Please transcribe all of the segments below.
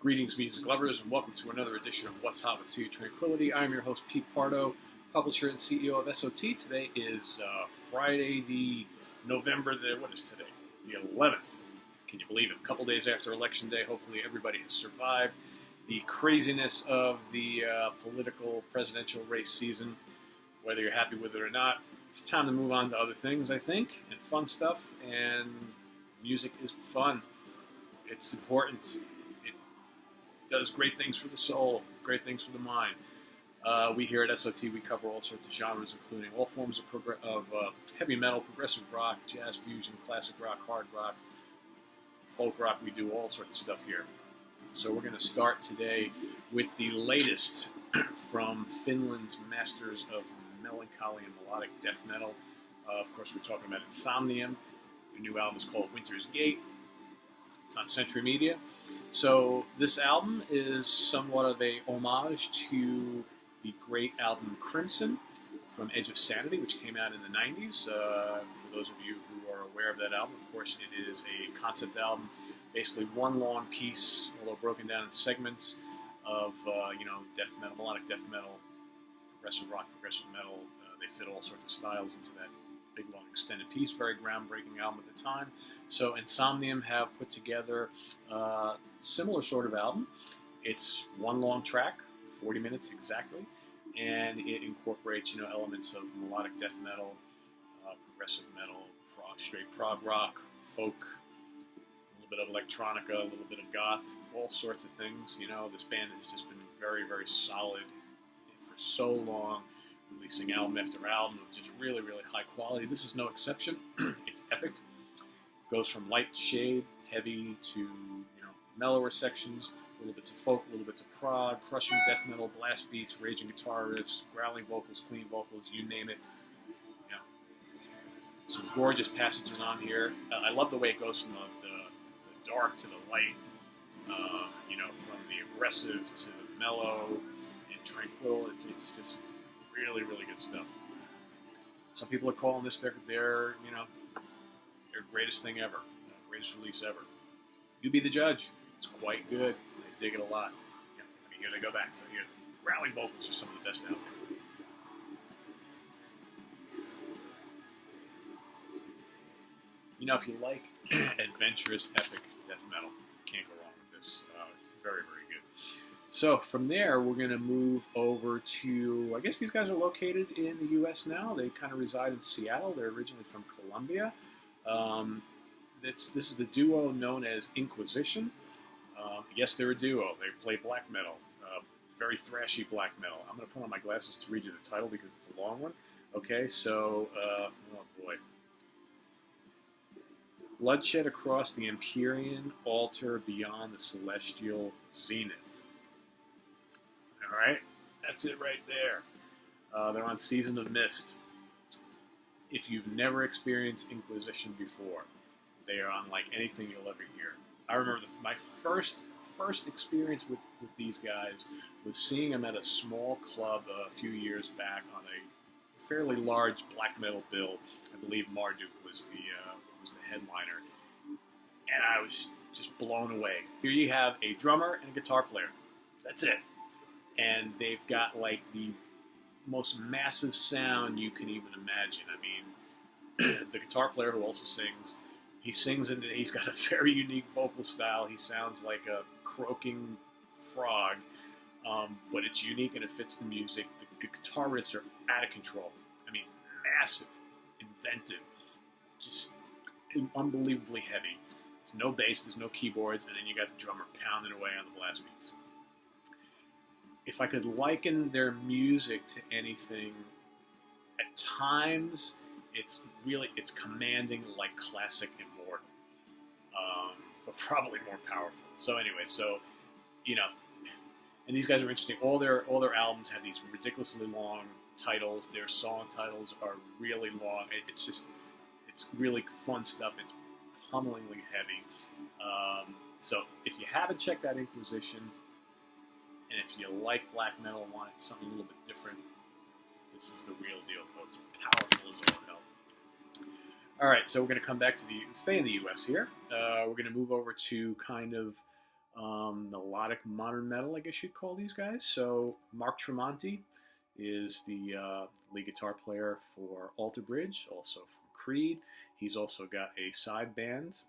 Greetings, music lovers, and welcome to another edition of What's Hot with Tranquility. I'm your host, Pete Pardo, publisher and CEO of SOT. Today is Friday, what is today? The 11th. Can you believe it? A couple days after Election Day. Hopefully everybody has survived the craziness of the political presidential race season. Whether you're happy with it or not, it's time to move on to other things, I think, and fun stuff. And music is fun. It's important. Does great things for the soul, great things for the mind. We here at SOT, we cover all sorts of genres, including all forms of heavy metal, progressive rock, jazz fusion, classic rock, hard rock, folk rock. We do all sorts of stuff here. So we're going to start today with the latest from Finland's masters of melancholy and melodic death metal. Of course, we're talking about Insomnium. Their new album is called Winter's Gate. It's on Century Media. So this album is somewhat of a homage to the great album Crimson from Edge of Sanity, which came out in the 90s. For those of you who are aware of that album, of course, it is a concept album, basically one long piece, although broken down in segments of death metal, melodic death metal, progressive rock, progressive metal. They fit all sorts of styles into that big, long, extended piece. Very groundbreaking album at the time. So Insomnium have put together a similar sort of album. It's one long track, 40 minutes exactly, and it incorporates, elements of melodic death metal, progressive metal, straight prog rock, folk, a little bit of electronica, a little bit of goth, all sorts of things. This band has just been very, very solid for so long, releasing album after album of just really, really high quality. This is no exception. It's epic. Goes from light shade, heavy, to mellower sections, a little bit to folk, a little bit to prog, crushing death metal, blast beats, raging guitar riffs, growling vocals, clean vocals, you name it. Some gorgeous passages on here. I love the way it goes from the dark to the light, from the aggressive to the mellow and tranquil. It's just really, really good stuff. Some people are calling this their greatest thing ever, greatest release ever. You be the judge. It's quite good. I dig it a lot. Here they go back. So here, growling vocals are some of the best out there. If you like adventurous, epic death metal, you can't go wrong with this. It's very, very good. So from there, we're going to move over to, I guess these guys are located in the U.S. now. They kind of reside in Seattle. They're originally from Colombia. This is the duo known as Inquisition. Yes, they're a duo. They play black metal, very thrashy black metal. I'm going to put on my glasses to read you the title because it's a long one. Okay, so, oh boy. Bloodshed across the Empyrean altar beyond the celestial zenith. All right, that's it right there. They're on Season of Mist. If you've never experienced Inquisition before, they are unlike anything you'll ever hear. I remember my first experience with these guys was seeing them at a small club a few years back on a fairly large black metal bill. I believe Marduk was the headliner, and I was just blown away. Here you have a drummer and a guitar player. That's it. And they've got like the most massive sound you can even imagine. I mean, the guitar player who also sings, he sings and he's got a very unique vocal style. He sounds like a croaking frog, but it's unique and it fits the music. The guitar riffs are out of control. I mean, massive, inventive, just unbelievably heavy. There's no bass, there's no keyboards, and then you got the drummer pounding away on the blast beats. If I could liken their music to anything, at times it's commanding like classic Immortal, but probably more powerful. So anyway, and these guys are interesting. All their albums have these ridiculously long titles. Their song titles are really long. It's really fun stuff. It's pummelingly heavy. So if you haven't checked out Inquisition, and if you like black metal and want something a little bit different, this is the real deal, folks. Powerful as all hell. All right, so we're going to come back to stay in the U.S. here. We're going to move over to kind of melodic modern metal, I guess you'd call these guys. So Mark Tremonti is the lead guitar player for Alter Bridge, also from Creed. He's also got a side band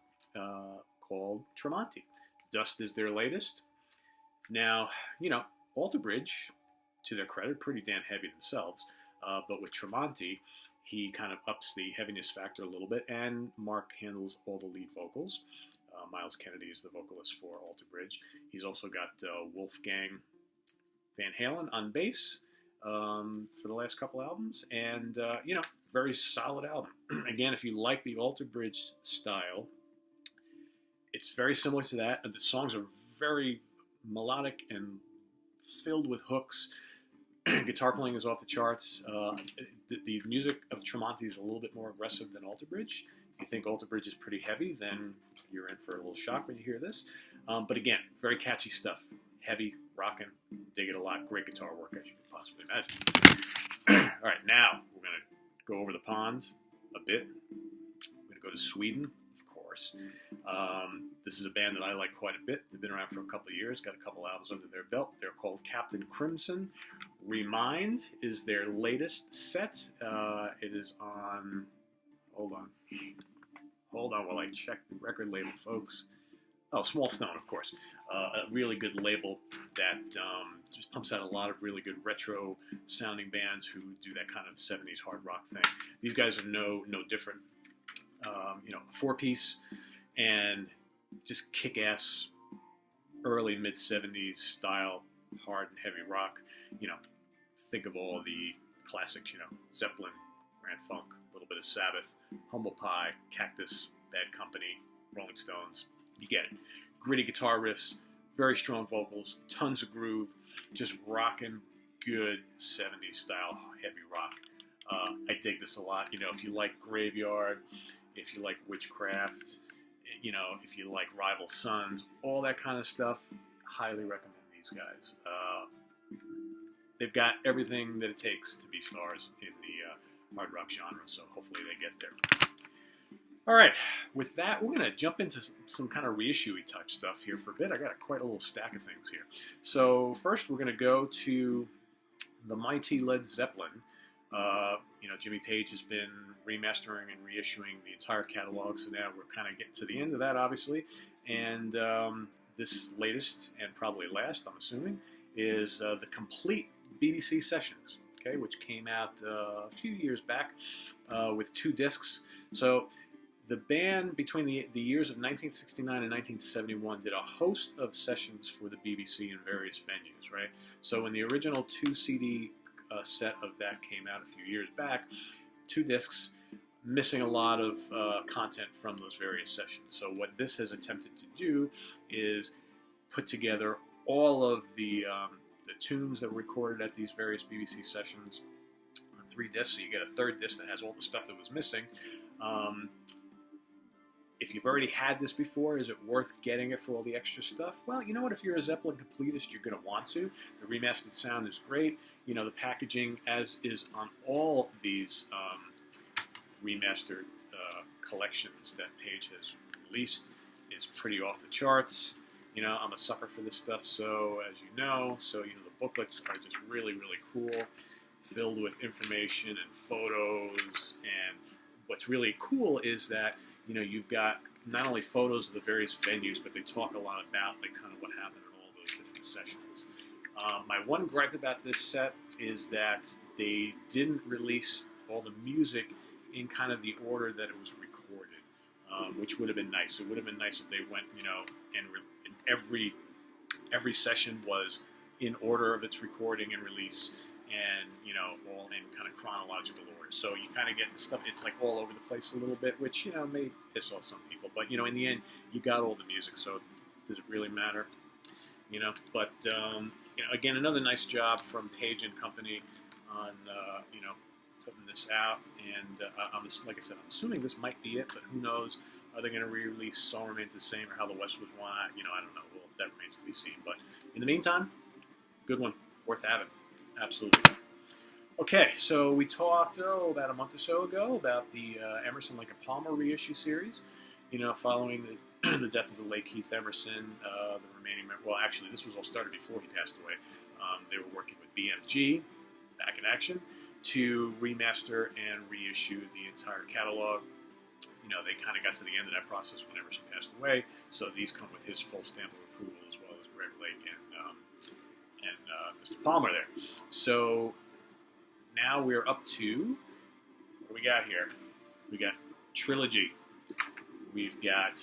called Tremonti. Dust is their latest. Now, Alter Bridge, to their credit, pretty damn heavy themselves. But with Tremonti, he kind of ups the heaviness factor a little bit, and Mark handles all the lead vocals. Miles Kennedy is the vocalist for Alter Bridge. He's also got Wolfgang Van Halen on bass for the last couple albums, and very solid album. Again, if you like the Alter Bridge style, it's very similar to that. The songs are very melodic and filled with hooks. Guitar playing is off the charts. The music of Tremonti is a little bit more aggressive than Alter Bridge. If you think Alter Bridge is pretty heavy, then you're in for a little shock when you hear this. But again, very catchy stuff. Heavy, rocking, dig it a lot. Great guitar work, as you can possibly imagine. All right, now we're going to go over the pond a bit. We're going to go to Sweden, of course. This is a band that I like quite a bit. They've been around for a couple of years, got a couple albums under their belt. They're called Captain Crimson. Remind is their latest set. It is on... Hold on while I check the record label, folks. Oh, Small Stone, of course. A really good label that just pumps out a lot of really good retro-sounding bands who do that kind of 70s hard rock thing. These guys are no different. Four-piece and just kick-ass early mid-70s style hard and heavy rock. Think of all the classics, Zeppelin, Grand Funk, a little bit of Sabbath, Humble Pie, Cactus, Bad Company, Rolling Stones. You get it. Gritty guitar riffs, very strong vocals, tons of groove, just rocking good 70s style heavy rock. I dig this a lot. If you like Graveyard, if you like Witchcraft, if you like Rival Sons, all that kind of stuff, highly recommend these guys. They've got everything that it takes to be stars in the hard rock genre, so hopefully they get there. All right, with that, we're going to jump into some kind of reissue-y type stuff here for a bit. I got quite a little stack of things here. So first, we're going to go to the mighty Led Zeppelin. Jimmy Page has been remastering and reissuing the entire catalog, so now we're kind of getting to the end of that, obviously. And this latest, and probably last, I'm assuming, is the complete BBC Sessions, okay, which came out a few years back with 2 discs. So the band, between the years of 1969 and 1971, did a host of sessions for the BBC in various venues, right? So when the original 2 CD set of that came out a few years back, 2 discs, missing a lot of content from those various sessions. So what this has attempted to do is put together all of the tunes that were recorded at these various BBC sessions on 3 discs. So you get a 3rd disc that has all the stuff that was missing. If you've already had this before, is it worth getting it for all the extra stuff? Well, you know what? If you're a Zeppelin completist, you're going to want to. The remastered sound is great. The packaging, as is on all these remastered collections that Page has released, is pretty off the charts. I'm a sucker for this stuff, so as you know, the booklets are just really, really cool, filled with information and photos. And what's really cool is that you've got not only photos of the various venues, but they talk a lot about kind of what happened in all those different sessions. My one gripe about this set is that they didn't release all the music in kind of the order that it was recorded, which would have been nice. It would have been nice if they went, and every session was in order of its recording and release, and all in kind of chronological order. So you kind of get the stuff, it's like all over the place a little bit, which may piss off some people. But in the end, you got all the music, so does it really matter? But again, another nice job from Page and Company on putting this out. And like I said, I'm assuming this might be it, but who knows? Are they going to re-release Song Remains the Same or How the West Was Won? I don't know. Well, that remains to be seen. But in the meantime, good one, worth having. Absolutely. Okay, so we talked about a month or so ago about the Emerson, Lake and Palmer reissue series. Following the death of the late Keith Emerson, the remaining member. Well, actually, this was all started before he passed away. They were working with BMG, back in action, to remaster and reissue the entire catalog. You know, they kind of got to the end of that process whenever she passed away. So these come with his full stamp of approval, as well as Greg Lake and Mr. Palmer there. So now we're up to, what do we got here? We got Trilogy. We've got,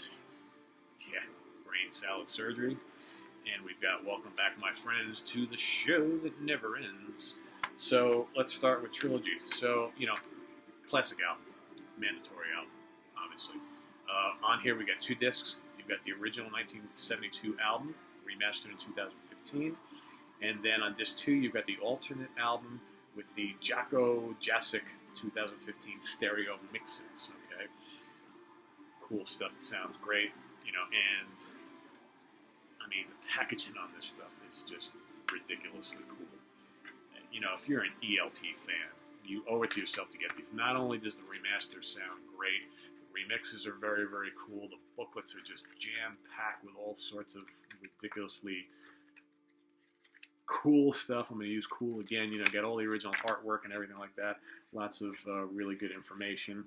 Brain Salad Surgery. And we've got Welcome Back, My Friends, to the Show That Never Ends. So let's start with Trilogy. So, you know, classic album, mandatory album, obviously. On here we got 2 discs. You've got the original 1972 album, remastered in 2015. And then on disc 2, you've got the alternate album with the Jacko Jacek 2015 stereo mixes, okay? Cool stuff. It sounds great, you know, and I mean, the packaging on this stuff is just ridiculously cool. You know, if you're an ELP fan, you owe it to yourself to get these. Not only does the remaster sound great, the remixes are very, very cool. The booklets are just jam-packed with all sorts of ridiculously cool stuff. I'm going to use cool again. You know, get all the original artwork and everything like that. Lots of really good information.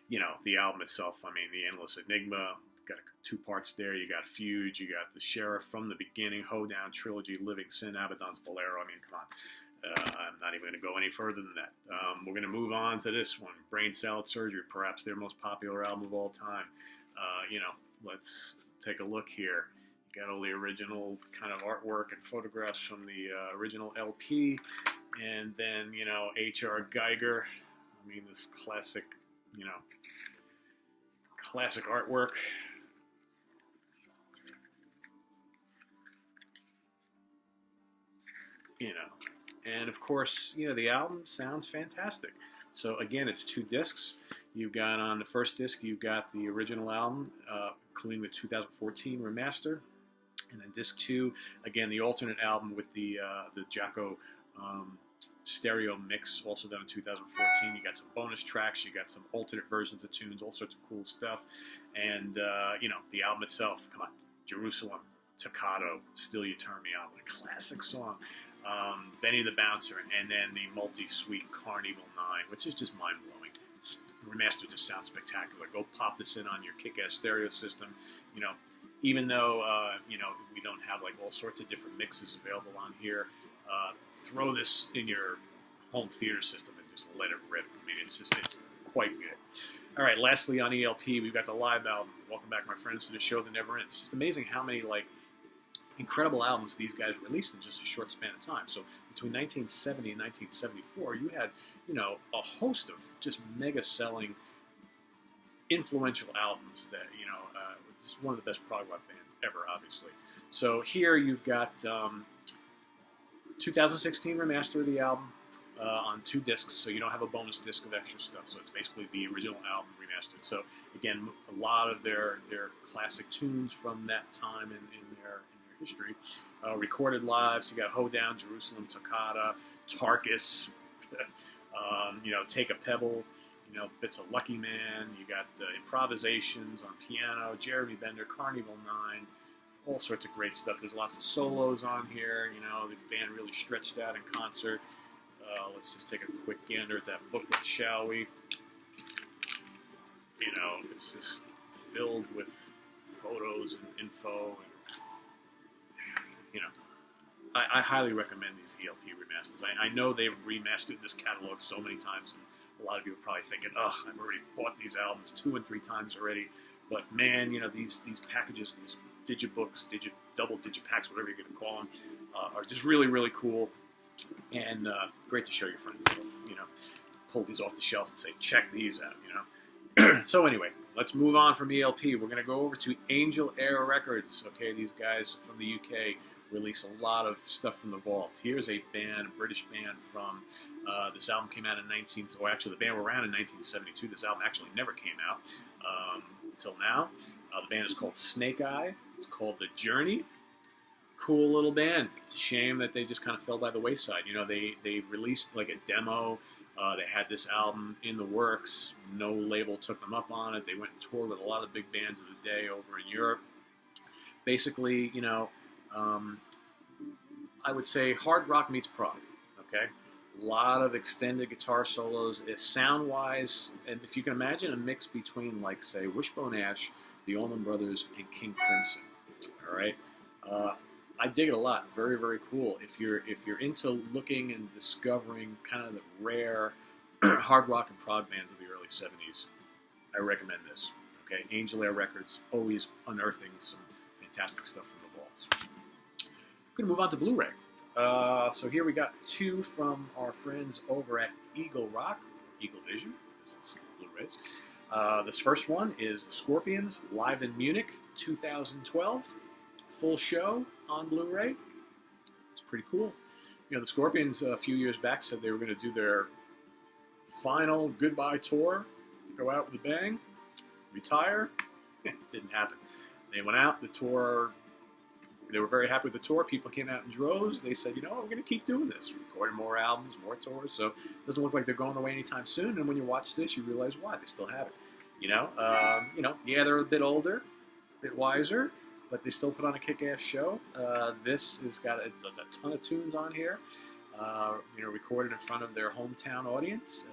You know, the album itself, I mean, The Endless Enigma, got 2 parts there. You got Fuge, you got The Sheriff, From the Beginning, Hoedown, Trilogy, Living Sin, Abaddon's Bolero. I mean, come on. I'm not even going to go any further than that. We're going to move on to this one, Brain Salad Surgery, perhaps their most popular album of all time. You know, let's take a look here. You got all the original kind of artwork and photographs from the original LP. And then, you know, H.R. Geiger. I mean, this classic, you know, classic artwork. You know, and of course, you know, the album sounds fantastic. So again, it's 2 discs. You've got on the first disc, you've got the original album, including the 2014 remaster, and then disc 2, again, the alternate album with the Jacko stereo mix, also done in 2014. You got some bonus tracks, you got some alternate versions of tunes, all sorts of cool stuff, and you know, the album itself. Come on, Jerusalem, Toccato, Still You Turn Me On, what a classic song. Benny the Bouncer, and then the multi-suite Carnival 9, which is just mind-blowing. Remaster just sounds spectacular. Go pop this in on your kick-ass stereo system. You know, even though, you know, we don't have like all sorts of different mixes available on here, throw this in your home theater system and just let it rip. I mean, it's quite good. All right, lastly on ELP, we've got the live album, Welcome Back, My Friends, to the Show That Never Ends. It's just amazing how many, like, incredible albums these guys released in just a short span of time. So between 1970 and 1974, you had, you know, a host of just mega selling, influential albums that, you know, just one of the best prog rock bands ever, obviously. So here you've got 2016 remaster of the album on 2 discs, so you don't have a bonus disc of extra stuff. So it's basically the original album remastered. So again, a lot of their classic tunes from that time in their history, recorded live. So you got Hoedown, Jerusalem, Toccata, Tarkus, you know, Take a Pebble, you know, bits of Lucky Man. You got improvisations on piano, Jeremy Bender, Carnival 9, all sorts of great stuff. There's lots of solos on here. You know, the band really stretched out in concert. Let's just take a quick gander at that booklet, shall we? You know, it's just filled with photos and info and, you know, I highly recommend these ELP remasters. I know they've remastered this catalog so many times, and a lot of you are probably thinking, "Ugh, I've already bought these albums 2 and 3 times already." But man, you know, these packages, these digibooks, double digipacks, whatever you're going to call them, are just really, really cool, and great to show your friends. You know, pull these off the shelf and say, "Check these out." You know. So anyway, let's move on from ELP. We're going to go over to Angel Air Records. Okay, these guys from the UK release a lot of stuff from the vault. Here's a band, a British band from, this album came out in actually the band were around in 1972. This album actually never came out until now. The band is called Snake Eye. It's called The Journey. Cool little band. It's a shame that they just kind of fell by the wayside. You know, they released like a demo They had this album in the works. No label took them up on it. They went and toured with a lot of big bands of the day over in Europe. Basically, I would say hard rock meets prog. Okay, a lot of extended guitar solos. Sound-wise, and if you can imagine a mix between, like, say, Wishbone Ash, the Allman Brothers, and King Crimson. All right, I dig it a lot. Very, very cool. If you're into looking and discovering kind of the rare hard rock and prog bands of the early '70s, I recommend this. Okay, Angel Air Records, always unearthing some fantastic stuff from the vaults. Going to move on to Blu-ray. So here we got two from our friends over at Eagle Rock, Eagle Vision, because it's Blu-rays. This first one is the Scorpions live in Munich, 2012. Full show on Blu-ray. It's pretty cool. The Scorpions a few years back said they were going to do their final goodbye tour, go out with a bang, retire. Didn't happen. They went out, the tour. They were very happy with the tour. People came out in droves. They said, we're going to keep doing this. Recording more albums, more tours. So it doesn't look like they're going away anytime soon. And when you watch this, you realize why. They still have it. Yeah, they're a bit older, a bit wiser, but they still put on a kick-ass show. This has got a ton of tunes on here. Recorded in front of their hometown audience.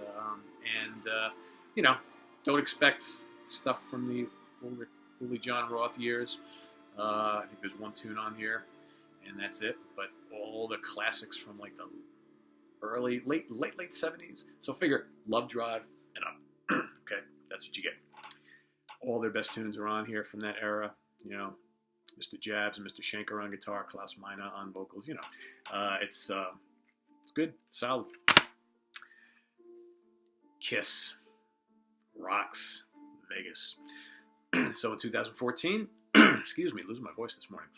Don't expect stuff from the early John Roth years. I think there's one tune on here, and that's it. But all the classics from like the early, late '70s. So figure Love Drive and up. Okay, that's what you get. All their best tunes are on here from that era. Mr. Jabs and Mr. Schenker on guitar, Klaus Meine on vocals. It's good, solid. Kiss rocks Vegas. So in 2014. Excuse me, losing my voice this morning.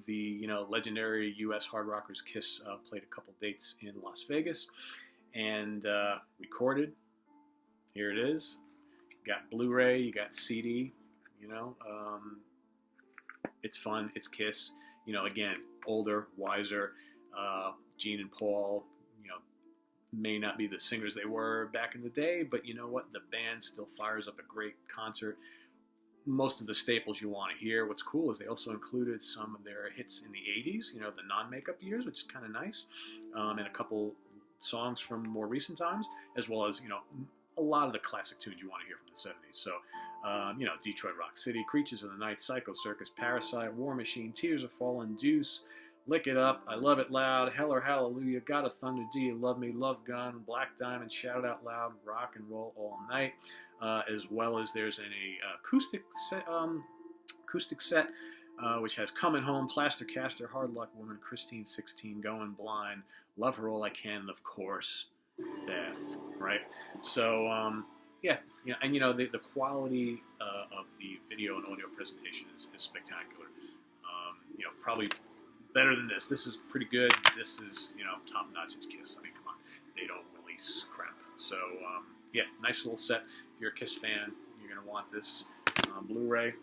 The legendary U.S. hard rockers Kiss played a couple dates in Las Vegas and recorded. Here it is. You got Blu-ray, you got CD. It's fun. It's Kiss. Again, older, wiser. Gene and Paul. May not be the singers they were back in the day, but you know what? The band still fires up a great concert. Most of the staples you want to hear. What's cool is they also included some of their hits in the 80s, the non-makeup years, which is kind of nice, and a couple songs from more recent times, as well as, a lot of the classic tunes you want to hear from the 70s. So, Detroit Rock City, Creatures of the Night, Psycho Circus, Parasite, War Machine, Tears Are Falling, Deuce, Lick It Up, I Love It Loud, Hell or Hallelujah, God of Thunder, Do You Love Me, Love Gun, Black Diamond, Shout It Out Loud, Rock and Roll All Night, as well as there's an acoustic set, which has Coming Home, Plaster Caster, Hard Luck Woman, Christine 16, Going Blind, Love Her All I Can, and of course, Death, right? So, and the quality of the video and audio presentation is spectacular. Probably better than this. This is pretty good. This is, top notch. It's Kiss. I mean, come on. They don't release crap. So, nice little set. If you're a Kiss fan, you're going to want this on Blu-ray.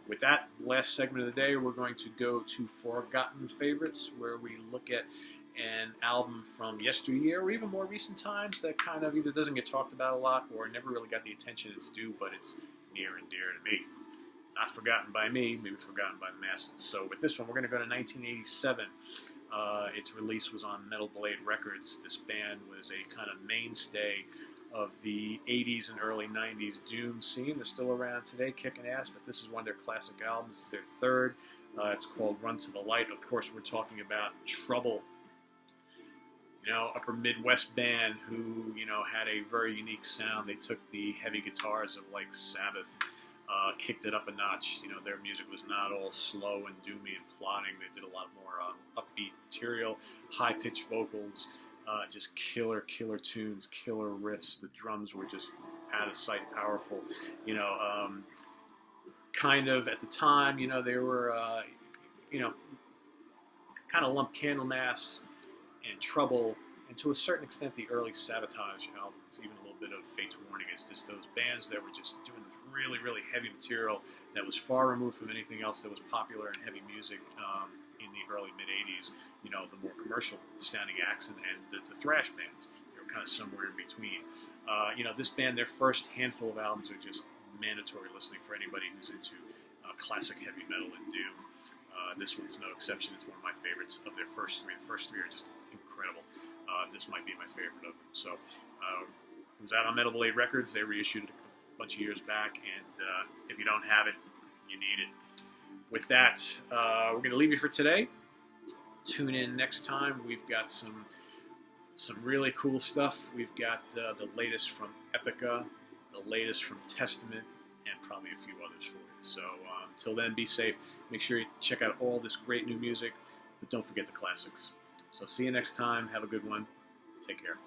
With that, last segment of the day, we're going to go to Forgotten Favorites, where we look at an album from yesteryear or even more recent times that kind of either doesn't get talked about a lot or never really got the attention it's due, but it's near and dear to me. Not forgotten by me, maybe forgotten by the masses. So with this one, we're going to go to 1987. Its release was on Metal Blade Records. This band was a kind of mainstay of the 80s and early 90s doom scene. They're still around today, kicking ass, but this is one of their classic albums. It's their third. It's called Run to the Light. Of course, we're talking about Trouble. Upper Midwest band who, had a very unique sound. They took the heavy guitars of like Sabbath, kicked it up a notch. Their music was not all slow and doomy and plodding. They did a lot more upbeat material, high-pitched vocals, just killer tunes, killer riffs. The drums were just out of sight powerful. Kind of at the time, they were, kind of lumped Candlemass and Trouble, and to a certain extent the early Sabotage albums, even a little bit of Fate's Warning, is just those bands that were just doing this really heavy material that was far removed from anything else that was popular in heavy music in the early mid-'80s. The more commercial sounding acts and the thrash bands. Your kind of somewhere in between. This band, their first handful of albums are just mandatory listening for anybody who's into classic heavy metal and doom. This one's no exception. It's one of my favorites of their first three. The first three are just incredible. This might be my favorite of them. So it was out on Metal Blade Records. They reissued it a bunch of years back, and if you don't have it, you need it. With that, we're going to leave you for today. Tune in next time. We've got some really cool stuff. We've got the latest from Epica, the latest from Testament, and probably a few others for you. So until then, be safe. Make sure you check out all this great new music, but don't forget the classics. So see you next time. Have a good one. Take care.